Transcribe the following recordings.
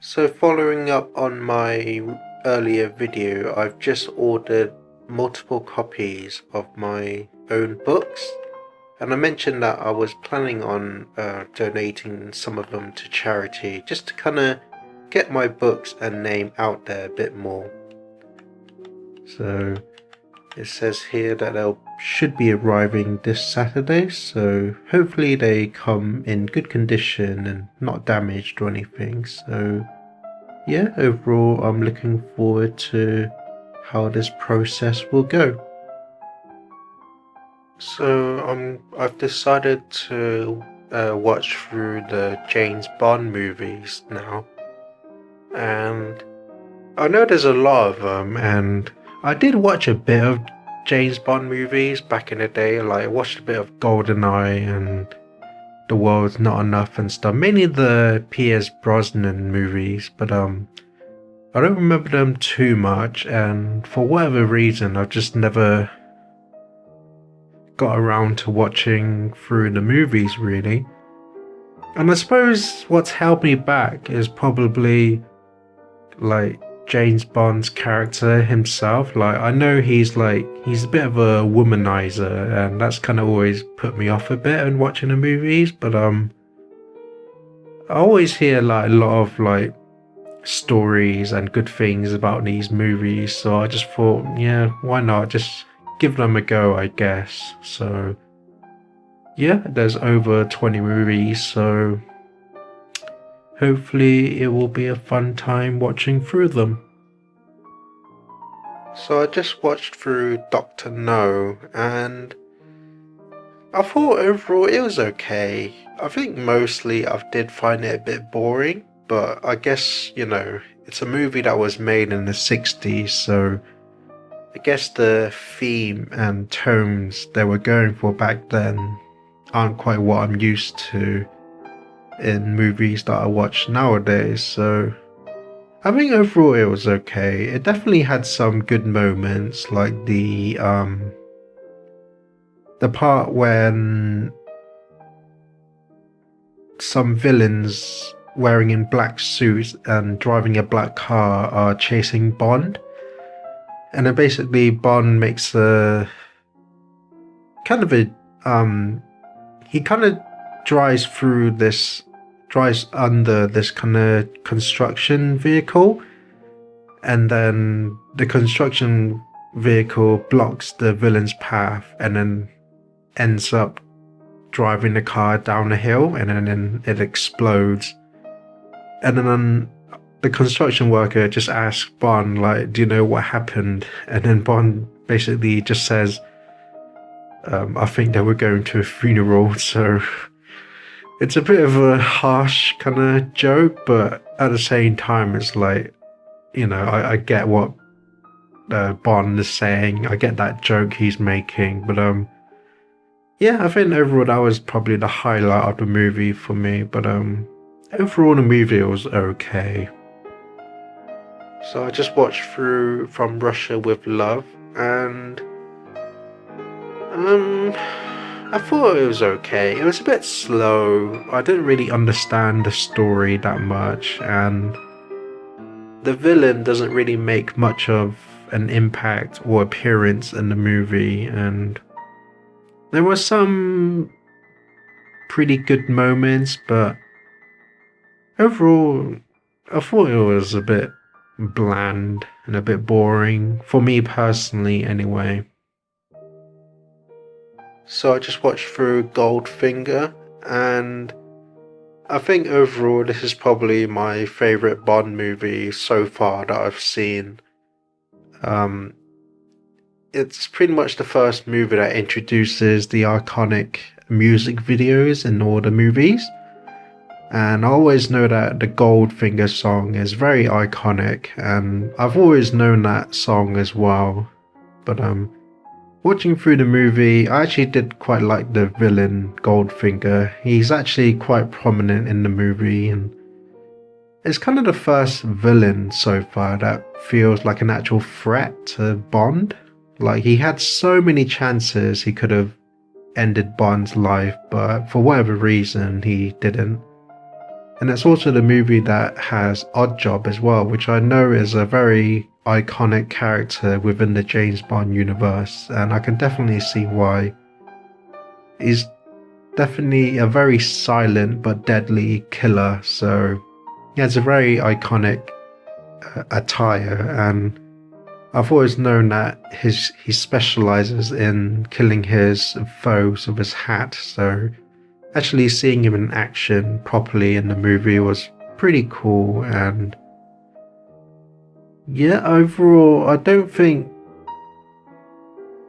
So following up on my earlier video, I've just ordered multiple copies of my own books, and I mentioned that I was planning on donating some of them to charity just to kind of get my books and name out there a bit more. So it says here that they should be arriving this Saturday, so hopefully they come in good condition and not damaged or anything. So yeah, overall I'm looking forward to how this process will go. So I've decided to watch through the James Bond movies now, and I know there's a lot of them, and I did watch a bit of James Bond movies back in the day. Like I watched a bit of GoldenEye and The World's Not Enough and stuff, mainly the Pierce Brosnan movies, but I don't remember them too much, and for whatever reason I've just never got around to watching through the movies really. And I suppose what's held me back is probably like James Bond's character himself. Like I know he's a bit of a womanizer, and that's kind of always put me off a bit in watching the movies, but I always hear like a lot of like stories and good things about these movies, so I just thought, yeah, why not just give them a go, I guess. So yeah, there's over 20 movies, so hopefully it will be a fun time watching through them. So I just watched through Dr. No, and I thought overall it was okay. I think mostly I did find it a bit boring, but I guess, it's a movie that was made in the 60s, so I guess the theme and tones they were going for back then aren't quite what I'm used to in movies that I watch nowadays, so I think overall it was okay. It definitely had some good moments, like the part when some villains wearing in black suits and driving a black car are chasing Bond. And then basically Bond makes a kind of a he kind of drives under this kind of construction vehicle, and then the construction vehicle blocks the villain's path and then ends up driving the car down a hill, and then it explodes. And then the construction worker just asks Bond, like, do you know what happened? And then Bond basically just says, I think they were going to a funeral. So it's a bit of a harsh kind of joke, but at the same time, it's like, I get what Bond is saying. I get that joke he's making. But yeah, I think overall that was probably the highlight of the movie for me. But overall the movie was okay. So I just watched through From Russia with Love, and I thought it was okay. It was a bit slow. I didn't really understand the story that much, and the villain doesn't really make much of an impact or appearance in the movie, and there were some pretty good moments, but overall I thought it was a bit bland and a bit boring, for me personally anyway. So I just watched through Goldfinger, and I think overall this is probably my favourite Bond movie so far that I've seen. It's pretty much the first movie that introduces the iconic music videos in all the movies. And I always know that the Goldfinger song is very iconic, and I've always known that song as well. But watching through the movie, I actually did quite like the villain Goldfinger. He's actually quite prominent in the movie, and it's kind of the first villain so far that feels like an actual threat to Bond. Like, he had so many chances he could have ended Bond's life, but for whatever reason he didn't. And it's also the movie that has Oddjob as well, which I know is a very iconic character within the James Bond universe, and I can definitely see why. He's definitely a very silent but deadly killer, so he has a very iconic attire, and I've always known that he specializes in killing his foes with his hat, so actually seeing him in action properly in the movie was pretty cool. And yeah, overall I don't think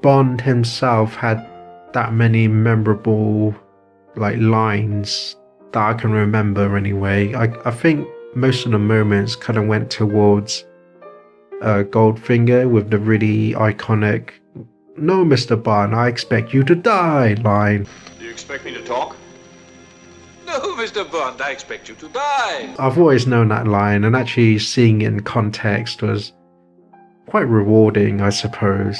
Bond himself had that many memorable lines that I can remember anyway. I think most of the moments kind of went towards Goldfinger with the really iconic "No, Mr. Bond, I expect you to die" line. Do you expect me to talk? No, Mr. Bond, I expect you to die. I've always known that line, and actually seeing it in context was quite rewarding, I suppose.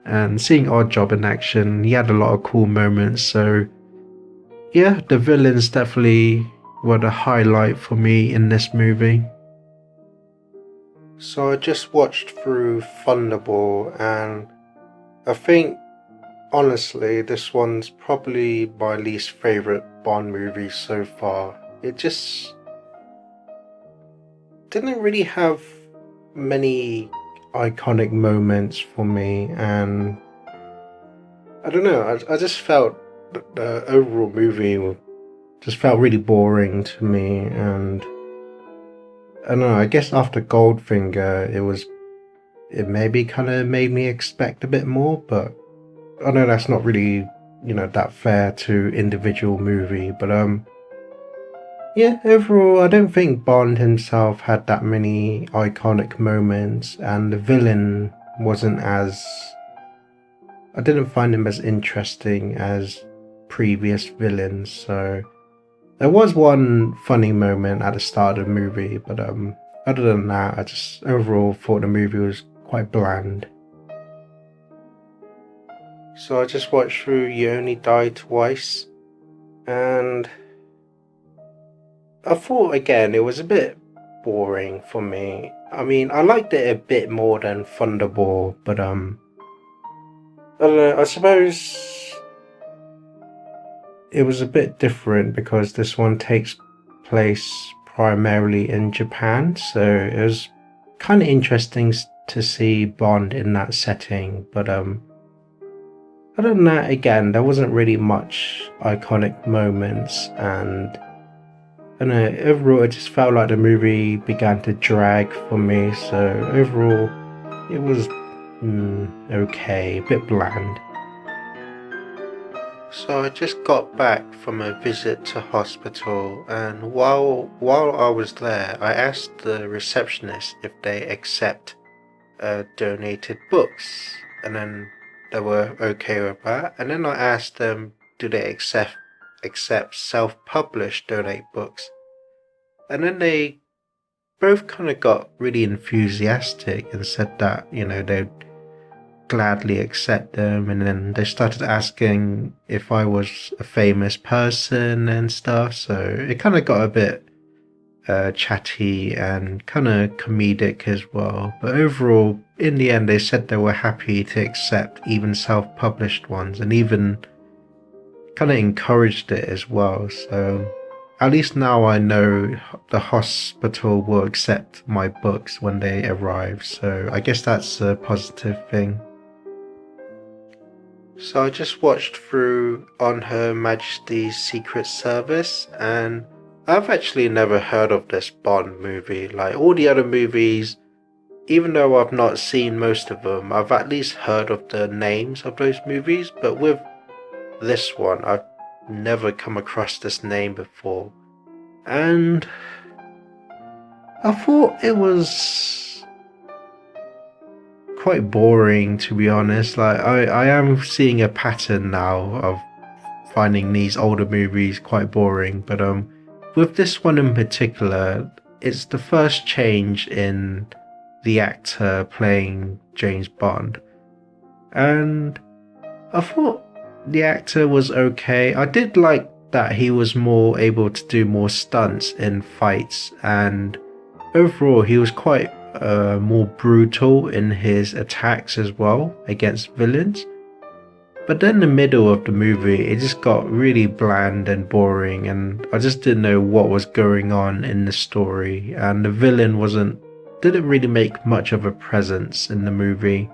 And seeing Oddjob in action, he had a lot of cool moments, so yeah, the villains definitely were the highlight for me in this movie. So I just watched through Thunderball, and I think honestly this one's probably my least favourite Bond movie so far. It just didn't really have many iconic moments for me, and I don't know, I just felt the overall movie just felt really boring to me. And I don't know, I guess after Goldfinger it maybe kind of made me expect a bit more, but I know that's not really, that fair to individual movie. But yeah, overall I don't think Bond himself had that many iconic moments, and the villain wasn't as, I didn't find him as interesting as previous villains. So there was one funny moment at the start of the movie, but other than that, I just overall thought the movie was quite bland. So I just watched through You Only Die Twice, and I thought again it was a bit boring for me. I mean, I liked it a bit more than Thunderball, but I don't know, I suppose it was a bit different because this one takes place primarily in Japan, so it was kind of interesting to see Bond in that setting. But other than that, again, there wasn't really much iconic moments, and I don't know, overall it just felt like the movie began to drag for me. So overall it was okay, a bit bland. So I just got back from a visit to hospital, and while I was there, I asked the receptionist if they accept donated books, and then they were okay with that. And then I asked them, do they accept self-published donate books? And then they both kind of got really enthusiastic and said that, they'd gladly accept them. And then they started asking if I was a famous person and stuff, so it kind of got a bit chatty and kind of comedic as well. But overall, in the end, they said they were happy to accept even self-published ones, and even kind of encouraged it as well. So at least now I know the hospital will accept my books when they arrive, so I guess that's a positive thing. So I just watched through On Her Majesty's Secret Service, and I've actually never heard of this Bond movie. Like all the other movies, even though I've not seen most of them, I've at least heard of the names of those movies. But with this one, I've never come across this name before, and I thought it was quite boring, to be honest. Like I am seeing a pattern now of finding these older movies quite boring, but with this one in particular, it's the first change in the actor playing James Bond, and I thought the actor was okay. I did like that he was more able to do more stunts in fights, and overall he was quite more brutal in his attacks as well against villains. But then the middle of the movie, it just got really bland and boring, and I just didn't know what was going on in the story, and the villain didn't really make much of a presence in the movie.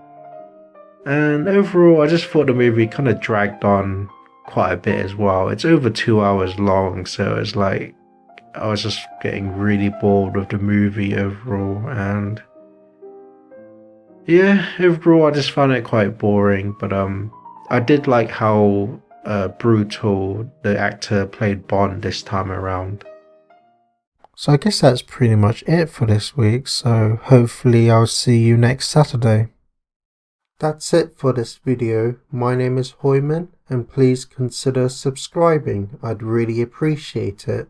And overall, I just thought the movie kind of dragged on quite a bit as well. It's over 2 hours long, so it's like I was just getting really bored with the movie overall, and yeah, overall I just found it quite boring. But I did like how brutal the actor played Bond this time around. So I guess that's pretty much it for this week, so hopefully I'll see you next Saturday. That's it for this video. My name is Hoiman, and please consider subscribing. I'd really appreciate it.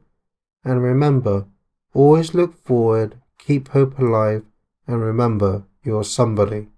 And remember, always look forward, keep hope alive, and remember, you're somebody.